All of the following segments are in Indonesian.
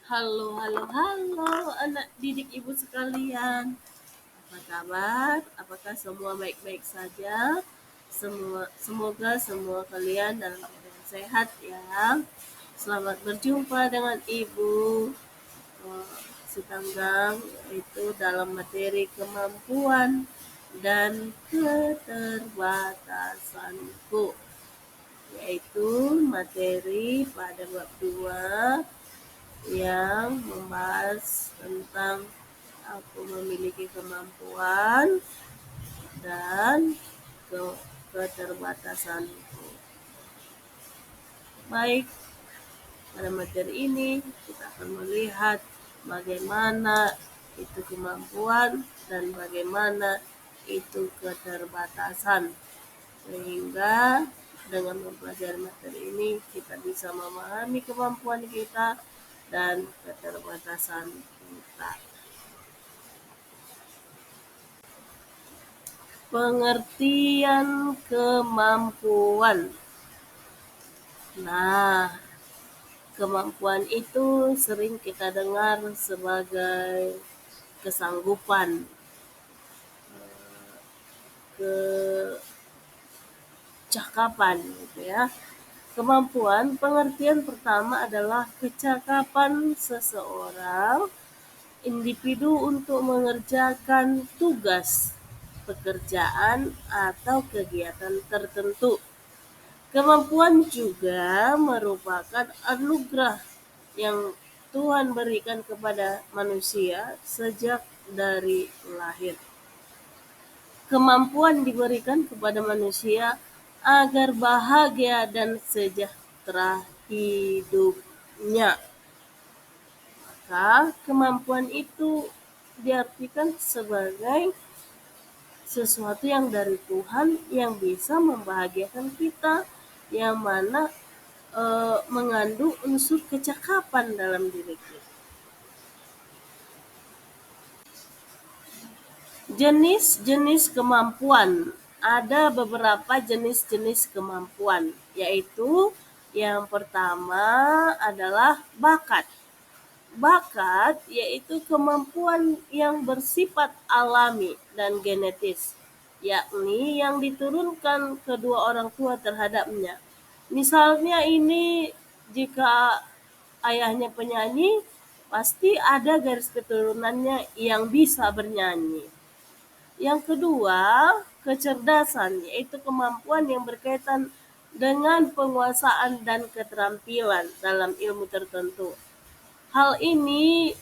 Halo, halo, halo, anak didik ibu sekalian. Apa kabar? Apakah semua baik-baik saja? Semoga semua kalian dalam keadaan sehat ya. Selamat berjumpa dengan ibu Sitanggang, yaitu dalam materi kemampuan dan keterbatasanku, yaitu materi pada bab 2 yang membahas tentang aku memiliki kemampuan dan keterbatasanku. Baik, pada materi ini kita akan melihat bagaimana itu kemampuan dan bagaimana itu keterbatasan. Sehingga dengan mempelajari materi ini kita bisa memahami kemampuan kita dan keterbatasan kita. Pengertian kemampuan. Nah, kemampuan itu sering kita dengar sebagai kesanggupan, kecakapan gitu ya. Kemampuan, pengertian pertama adalah kecakapan seseorang, individu untuk mengerjakan tugas, pekerjaan, atau kegiatan tertentu. Kemampuan juga merupakan anugerah yang Tuhan berikan kepada manusia sejak dari lahir. Kemampuan diberikan kepada manusia agar bahagia dan sejahtera hidupnya. Maka kemampuan itu diartikan sebagai sesuatu yang dari Tuhan yang bisa membahagiakan kita, yang mana mengandung unsur kecakapan dalam diri kita. Jenis-jenis kemampuan. Ada beberapa jenis-jenis kemampuan, yaitu yang pertama adalah bakat. Bakat yaitu kemampuan yang bersifat alami dan genetis, yakni yang diturunkan kedua orang tua terhadapnya. Misalnya ini, jika ayahnya penyanyi, pasti ada garis keturunannya yang bisa bernyanyi. Yang kedua, kecerdasan, yaitu kemampuan yang berkaitan dengan penguasaan dan keterampilan dalam ilmu tertentu. Hal ini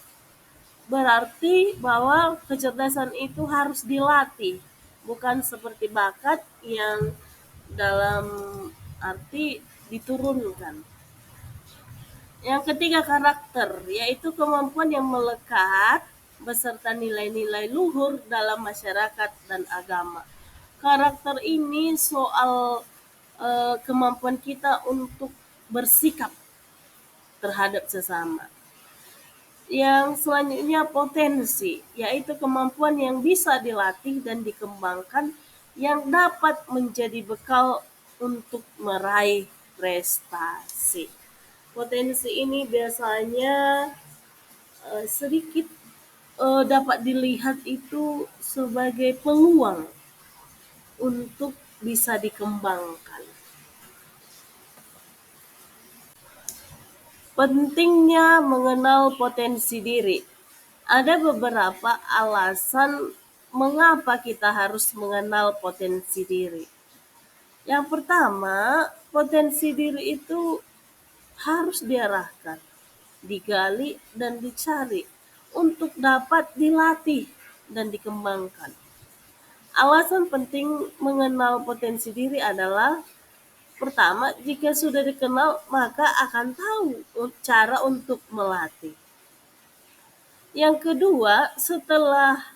berarti bahwa kecerdasan itu harus dilatih, bukan seperti bakat yang dalam arti diturunkan. Yang ketiga, karakter, yaitu kemampuan yang melekat beserta nilai-nilai luhur dalam masyarakat dan agama. Karakter ini soal kemampuan kita untuk bersikap terhadap sesama. Yang selanjutnya, potensi, yaitu kemampuan yang bisa dilatih dan dikembangkan yang dapat menjadi bekal untuk meraih prestasi. Potensi ini biasanya sedikit dapat dilihat itu sebagai peluang untuk bisa dikembangkan. Pentingnya mengenal potensi diri. Ada beberapa alasan mengapa kita harus mengenal potensi diri. Yang pertama, potensi diri itu harus diarahkan, digali, dan dicari untuk dapat dilatih dan dikembangkan. Alasan penting mengenal potensi diri adalah, pertama, jika sudah dikenal maka akan tahu cara untuk melatih. Yang kedua, setelah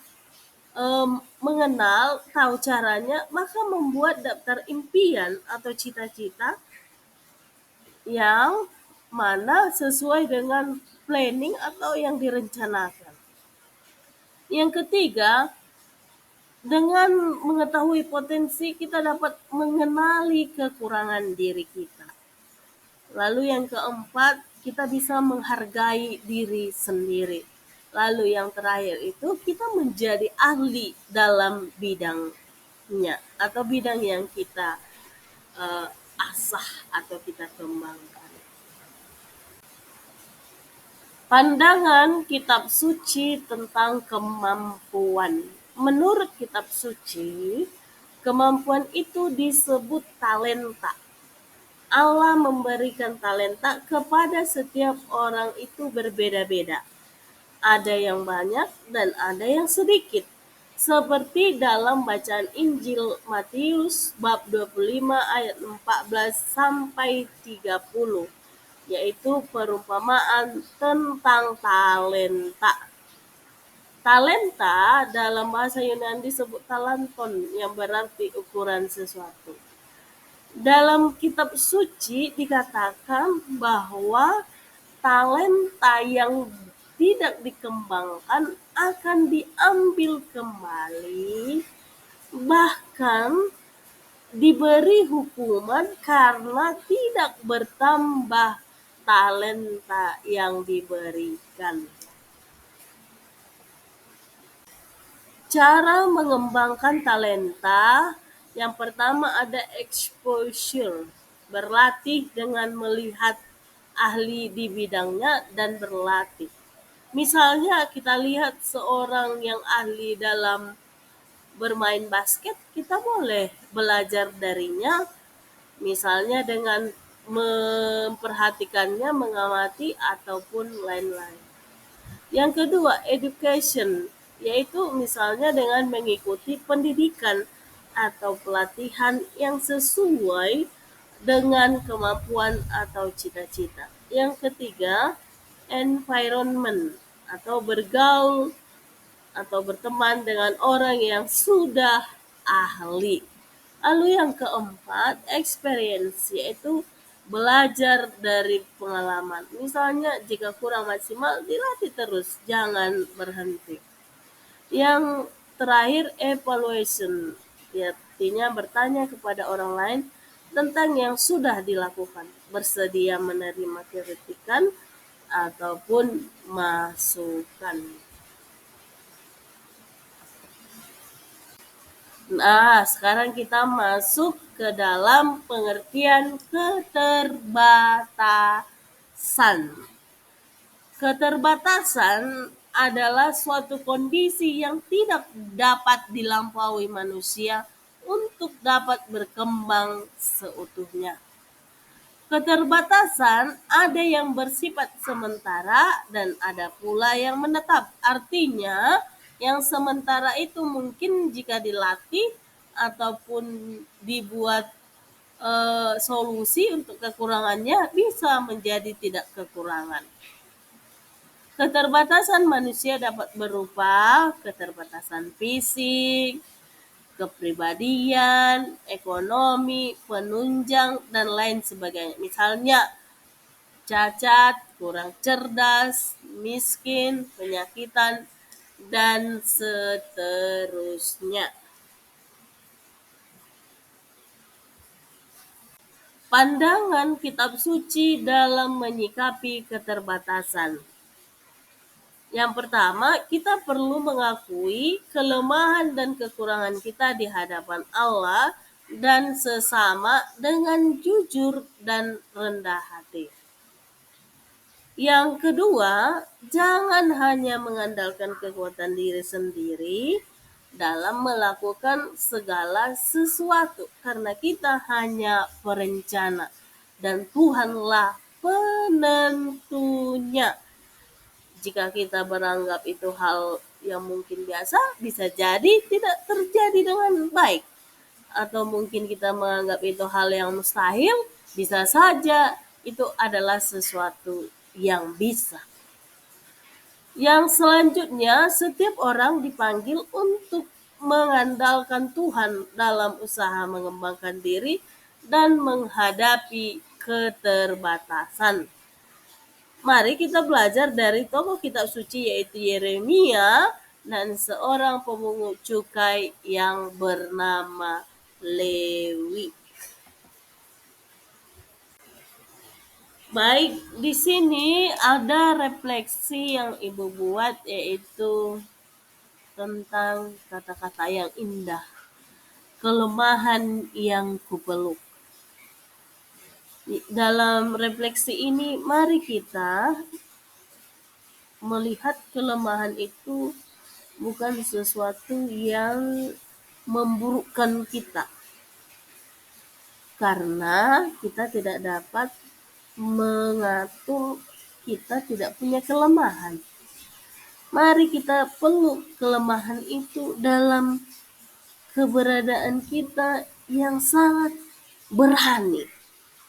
mengenal, tahu caranya, maka membuat daftar impian atau cita-cita yang mana sesuai dengan planning atau yang direncanakan. Yang ketiga, dengan mengetahui potensi, kita dapat mengenali kekurangan diri kita. Lalu yang keempat, kita bisa menghargai diri sendiri. Lalu yang terakhir itu kita menjadi ahli dalam bidangnya atau bidang yang kita eh, asah atau kita kembangkan. Pandangan kitab suci tentang kemampuan. Menurut kitab suci, kemampuan itu disebut talenta. Allah memberikan talenta kepada setiap orang itu berbeda-beda. Ada yang banyak dan ada yang sedikit. Seperti dalam bacaan Injil Matius bab 25 ayat 14 sampai 30, yaitu perumpamaan tentang talenta. Talenta dalam bahasa Yunani disebut talenton yang berarti ukuran sesuatu. Dalam kitab suci dikatakan bahwa talenta yang tidak dikembangkan akan diambil kembali, bahkan diberi hukuman karena tidak bertambah talenta yang diberikan. Cara mengembangkan talenta, yang pertama ada exposure, berlatih dengan melihat ahli di bidangnya dan berlatih. Misalnya kita lihat seorang yang ahli dalam bermain basket, kita boleh belajar darinya, misalnya dengan memperhatikannya, mengamati, ataupun lain-lain. Yang kedua, education, yaitu misalnya dengan mengikuti pendidikan atau pelatihan yang sesuai dengan kemampuan atau cita-cita. Yang ketiga, environment, atau bergaul atau berteman dengan orang yang sudah ahli. Lalu yang keempat, experience, yaitu belajar dari pengalaman. Misalnya jika kurang maksimal, dilatih terus, jangan berhenti. Yang terakhir, evaluation, artinya bertanya kepada orang lain tentang yang sudah dilakukan, bersedia menerima kritikan ataupun masukan. Nah, sekarang kita masuk ke dalam pengertian keterbatasan. Keterbatasan adalah suatu kondisi yang tidak dapat dilampaui manusia untuk dapat berkembang seutuhnya. Keterbatasan ada yang bersifat sementara dan ada pula yang menetap. Artinya, yang sementara itu mungkin jika dilatih ataupun dibuat solusi untuk kekurangannya bisa menjadi tidak kekurangan. Keterbatasan manusia dapat berupa keterbatasan fisik, kepribadian, ekonomi, penunjang, dan lain sebagainya. Misalnya cacat, kurang cerdas, miskin, penyakitan, dan seterusnya. Pandangan kitab suci dalam menyikapi keterbatasan. Yang pertama, kita perlu mengakui kelemahan dan kekurangan kita di hadapan Allah dan sesama dengan jujur dan rendah hati. Yang kedua, jangan hanya mengandalkan kekuatan diri sendiri dalam melakukan segala sesuatu, karena kita hanya perencana dan Tuhanlah penentunya. Jika kita beranggap itu hal yang mungkin biasa, bisa jadi tidak terjadi dengan baik. Atau mungkin kita menganggap itu hal yang mustahil, bisa saja itu adalah sesuatu yang bisa. Yang selanjutnya, setiap orang dipanggil untuk mengandalkan Tuhan dalam usaha mengembangkan diri dan menghadapi keterbatasan. Mari kita belajar dari tokoh kitab suci yaitu Yeremia dan seorang pemungut cukai yang bernama Lewi. Baik, di sini ada refleksi yang Ibu buat, yaitu tentang kata-kata yang indah, kelemahan yang kupeluk. Dalam refleksi ini, mari kita melihat kelemahan itu bukan sesuatu yang memburukkan kita, karena kita tidak dapat mengatur kita tidak punya kelemahan. Mari kita peluk kelemahan itu dalam keberadaan kita yang sangat berani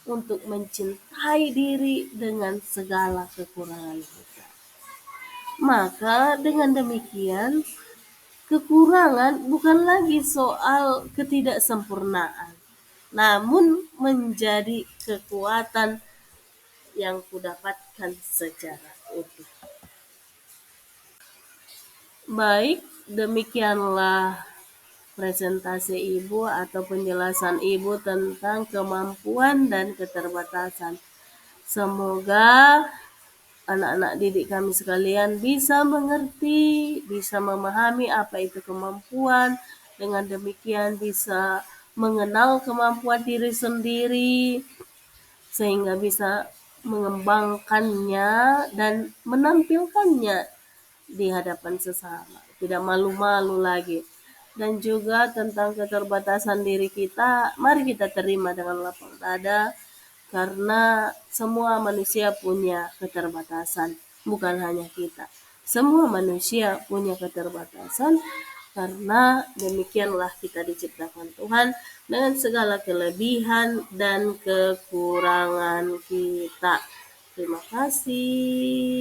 untuk mencintai diri dengan segala kekurangan kita. Maka dengan demikian, kekurangan bukan lagi soal ketidaksempurnaan, namun menjadi kekuatan yang kudapatkan secara utuh. Baik, demikianlah presentasi Ibu atau penjelasan Ibu tentang kemampuan dan keterbatasan. Semoga anak-anak didik kami sekalian bisa mengerti, bisa memahami apa itu kemampuan, dengan demikian bisa mengenal kemampuan diri sendiri, sehingga bisa mengembangkannya dan menampilkannya di hadapan sesama, tidak malu-malu lagi. Dan juga tentang keterbatasan diri kita, mari kita terima dengan lapang dada, karena semua manusia punya keterbatasan, bukan hanya kita. Semua manusia punya keterbatasan, karena demikianlah kita diciptakan Tuhan dengan segala kelebihan dan kekurangan kita. Terima kasih.